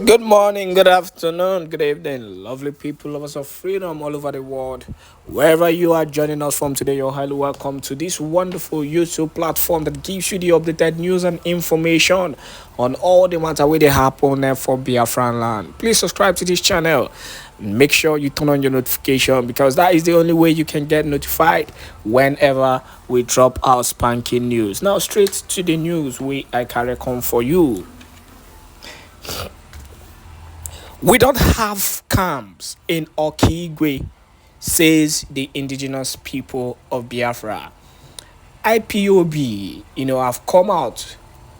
Good morning, good afternoon, good evening, lovely people, lovers of freedom all over the world. Wherever you are joining us from today, you're highly welcome to this wonderful YouTube platform that gives you the updated news and information on all the matter where they happen for Biafraland. Please subscribe to this channel. Make sure you turn on your notification because that is the only way you can get notified whenever we drop our spanking news. Now, straight to the news I carry come for you. We don't have camps in Okigwe, says the indigenous people of Biafra. IPOB, have come out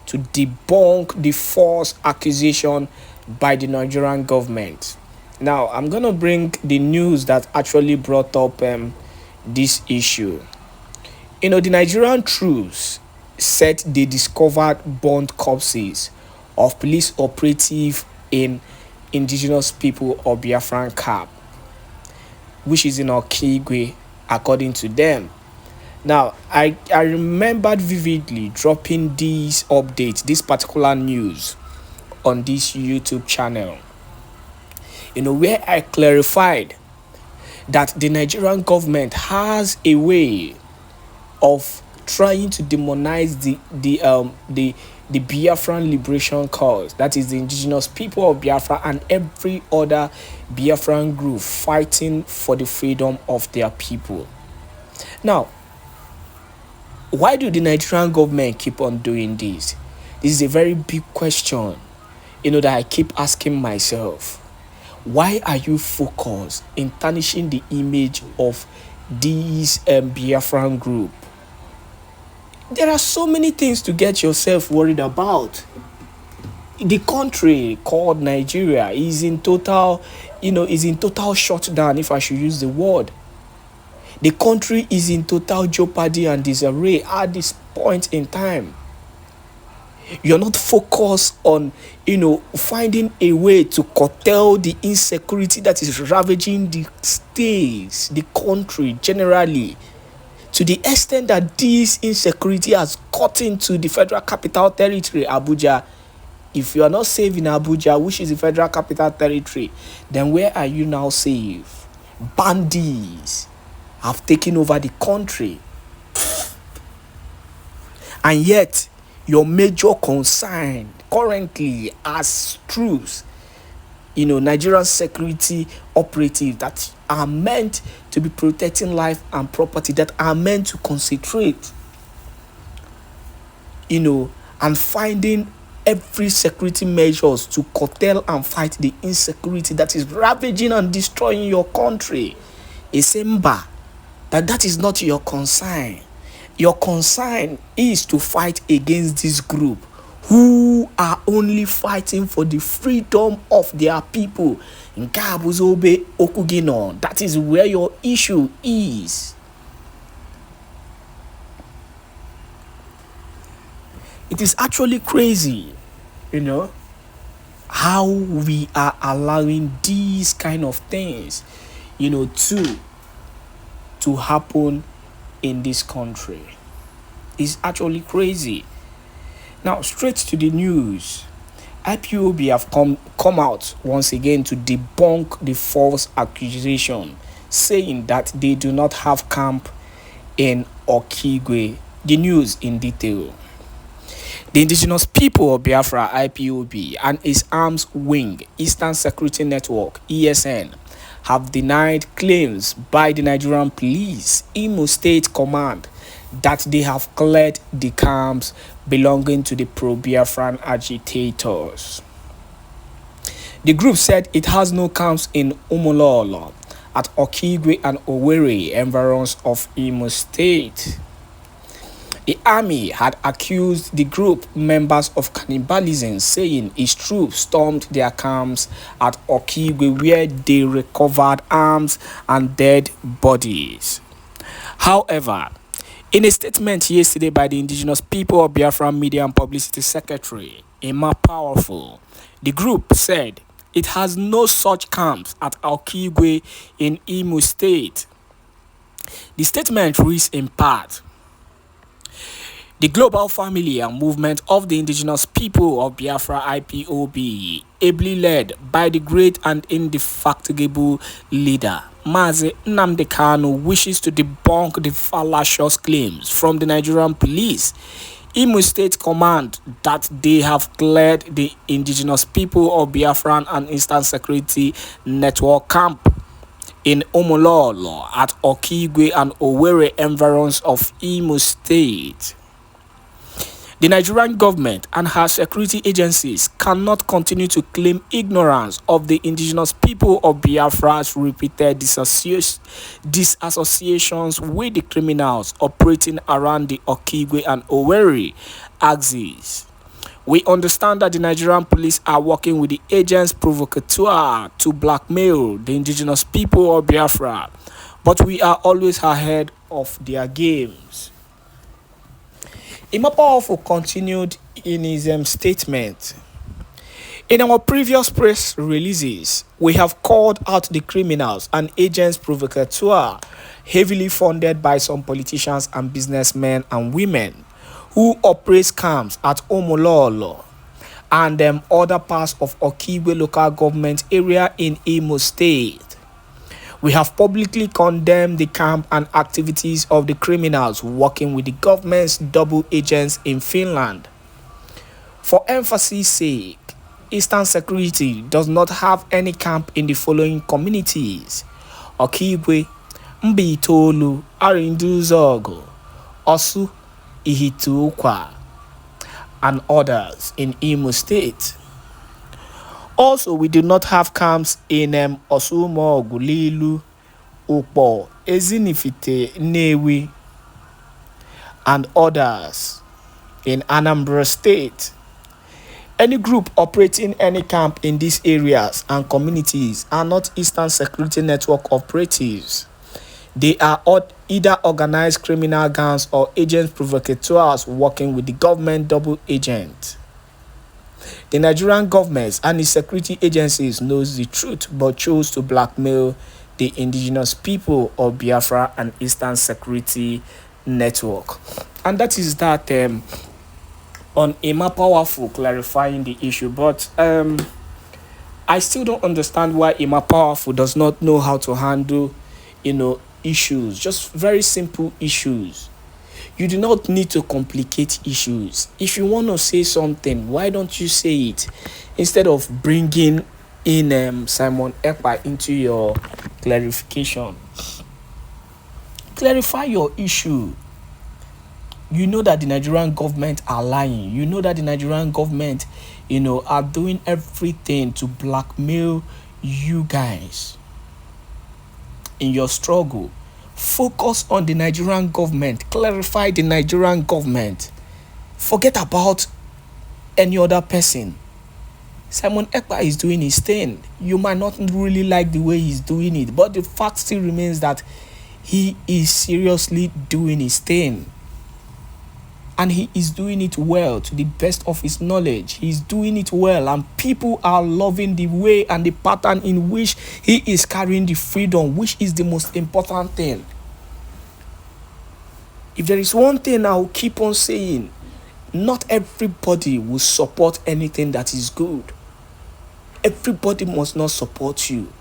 to debunk the false accusation by the Nigerian government. Now, I'm going to bring the news that actually brought up this issue. The Nigerian troops said they discovered burnt corpses of police operative in indigenous people of Biafran camp, which is in Okigwe, according to them. Now, I remembered vividly dropping these updates, this particular news on this YouTube channel, where I clarified that the Nigerian government has a way of trying to demonize the Biafran liberation cause, that is the indigenous people of Biafra and every other Biafran group fighting for the freedom of their people. Now, why do the Nigerian government keep on doing this? This is a very big question, that I keep asking myself. Why are you focused in tarnishing the image of these Biafran group? There are so many things to get yourself worried about. The country called Nigeria is in total shutdown, if I should use the word. The country is in total jeopardy and disarray at this point in time. You're not focused on, finding a way to curtail the insecurity that is ravaging the states, the country generally, to the extent that this insecurity has got into the Federal Capital Territory, Abuja. If you are not safe in Abuja, which is the Federal Capital Territory, then where are you now safe? Bandits have taken over the country. And yet, your major concern currently as troops, Nigerian security operatives that are meant to be protecting life and property, that are meant to concentrate, and finding every security measures to curtail and fight the insecurity that is ravaging and destroying your country. Isemba, that is not your concern. Your concern is to fight against this group who are only fighting for the freedom of their people. That is where your issue is. It is actually crazy, how we are allowing these kind of things, to happen in this country. It's actually crazy. Now, straight to the news. IPOB have come out once again to debunk the false accusation, saying that they do not have camp in Okigwe. The news in detail. The indigenous people of Biafra, IPOB, and its arms wing, Eastern Security Network, ESN, have denied claims by the Nigerian Police Imo State Command that they have cleared the camps belonging to the pro-Biafran agitators. The group said it has no camps in Umololo, at Okigwe and Owerri environs of Imo State. The army had accused the group members of cannibalism, saying its troops stormed their camps at Okigwe where they recovered arms and dead bodies. However, in a statement yesterday by the indigenous people of Biafra Media and Publicity Secretary, Emma Powerful, the group said it has no such camps at Okigwe in Imo State. The statement reads in part, The global family and movement of the indigenous people of Biafra IPOB, ably led by the great and indefatigable leader, Mazi Nnamdi Kanu, wishes to debunk the fallacious claims from the Nigerian police, Imo State Command, that they have cleared the indigenous people of Biafran and Eastern Security Network camp in Omololo at Okigwe and Owerri environs of Imo State. The Nigerian government and her security agencies cannot continue to claim ignorance of the indigenous people of Biafra's repeated disassociations with the criminals operating around the Okigwe and Owerri axis. We understand that the Nigerian police are working with the agents provocateur to blackmail the indigenous people of Biafra, but we are always ahead of their games. Imapowerful continued in his statement. In our previous press releases, we have called out the criminals and agents provocateur heavily funded by some politicians and businessmen and women who operate camps at Omololo and other parts of Okigwe local government area in Imo State. We have publicly condemned the camp and activities of the criminals working with the government's double agents in Finland. For emphasis' sake, Eastern Security does not have any camp in the following communities: Okigwe, Mbitolu, Arinduzogo, Osu, Ihituokwa, and others in Imo State. Also, we do not have camps in Osumo, Gulilu, Ukpo, Ezinifite, Newi, and others in Anambra State. Any group operating any camp in these areas and communities are not Eastern Security Network operatives. They are either organized criminal gangs or agents provocateurs working with the government double agent. The Nigerian government and its security agencies knows the truth but chose to blackmail the indigenous people of Biafra and Eastern Security Network. And that is that on Emma Powerful clarifying the issue. But I still don't understand why Emma Powerful does not know how to handle, issues, just very simple issues. You do not need to complicate issues. If you want to say something, why don't you say it instead of bringing in Simon Ekpa into your clarification? Clarify your issue. You know that the Nigerian government are lying. You know that the Nigerian government, are doing everything to blackmail you guys in your struggle. Focus on the Nigerian government. Clarify the Nigerian government. Forget about any other person. Simon Ekpa is doing his thing. You might not really like the way he's doing it, but the fact still remains that he is seriously doing his thing. And he is doing it well to the best of his knowledge. He's doing it well, and people are loving the way and the pattern in which he is carrying the freedom, which is the most important thing. If there is one thing I will keep on saying, not everybody will support anything that is good. Everybody must not support you.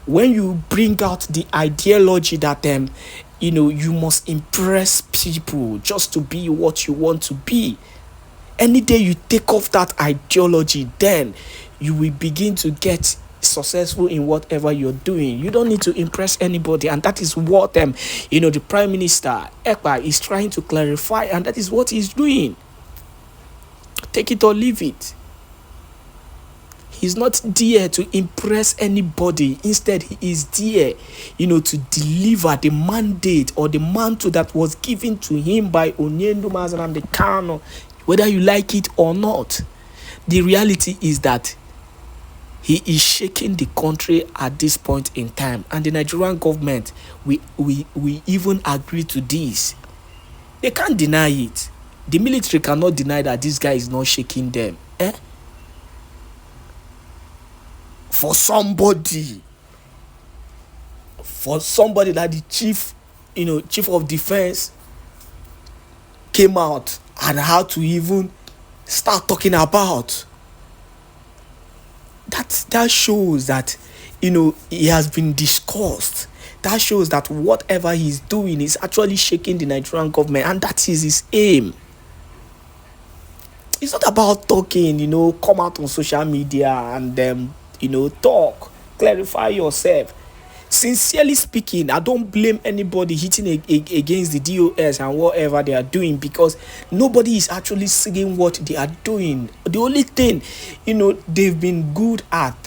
When you bring out the ideology that you must impress people just to be what you want to be, any day you take off that ideology, then you will begin to get successful in whatever you're doing. You don't need to impress anybody, and that is what the Prime Minister Ekpa is trying to clarify, and that is what he's doing. Take it or leave it. He's not there to impress anybody. Instead, he is there, to deliver the mandate or the mantle that was given to him by Onyendo Nnamdi Kanu, whether you like it or not. The reality is that he is shaking the country at this point in time. And the Nigerian government, we even agree to this. They can't deny it. The military cannot deny that this guy is not shaking them. For somebody that the chief of defense came out and how to even start talking about. That shows that, he has been discussed. That shows that whatever he's doing is actually shaking the Nigerian government, and that is his aim. It's not about talking, come out on social media and talk, clarify yourself. Sincerely speaking, I don't blame anybody hitting against the DOS and whatever they are doing, because nobody is actually seeing what they are doing. The only thing, they've been good at,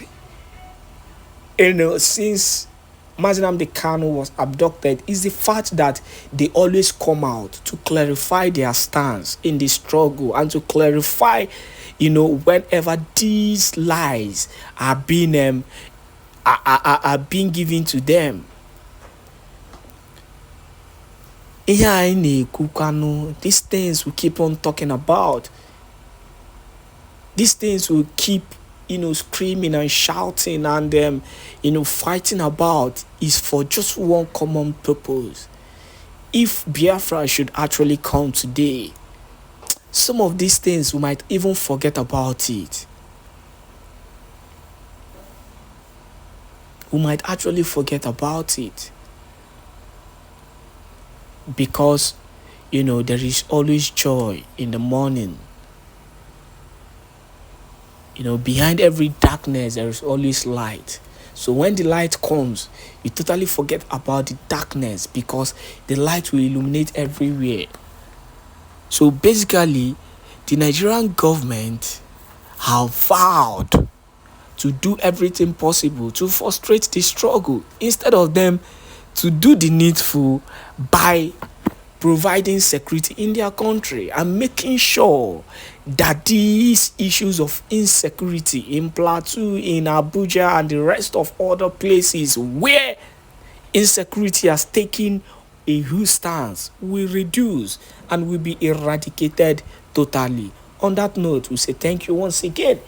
since Mazi Nnamdi Kanu was abducted, is the fact that they always come out to clarify their stance in the struggle, and to clarify, whenever these lies are being are being given to them. These things we keep on talking about. These things will keep, screaming and shouting and fighting about, is for just one common purpose. If Biafra should actually come today, some of these things we might even forget about it. We might actually forget about it, because there is always joy in the morning. Behind every darkness there is always light. So when the light comes, you totally forget about the darkness, because the light will illuminate everywhere. So basically, the Nigerian government have vowed to do everything possible to frustrate the struggle, instead of them to do the needful by providing security in their country and making sure that these issues of insecurity in Plateau, in Abuja, and the rest of other places where insecurity has taken a huge stance will reduce and will be eradicated totally. On that note, we say thank you once again,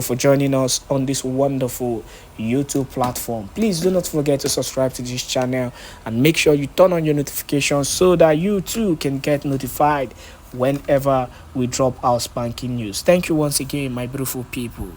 for joining us on this wonderful YouTube platform. Please do not forget to subscribe to this channel and make sure you turn on your notifications so that you too can get notified whenever we drop our spanking news. Thank you once again, my beautiful people.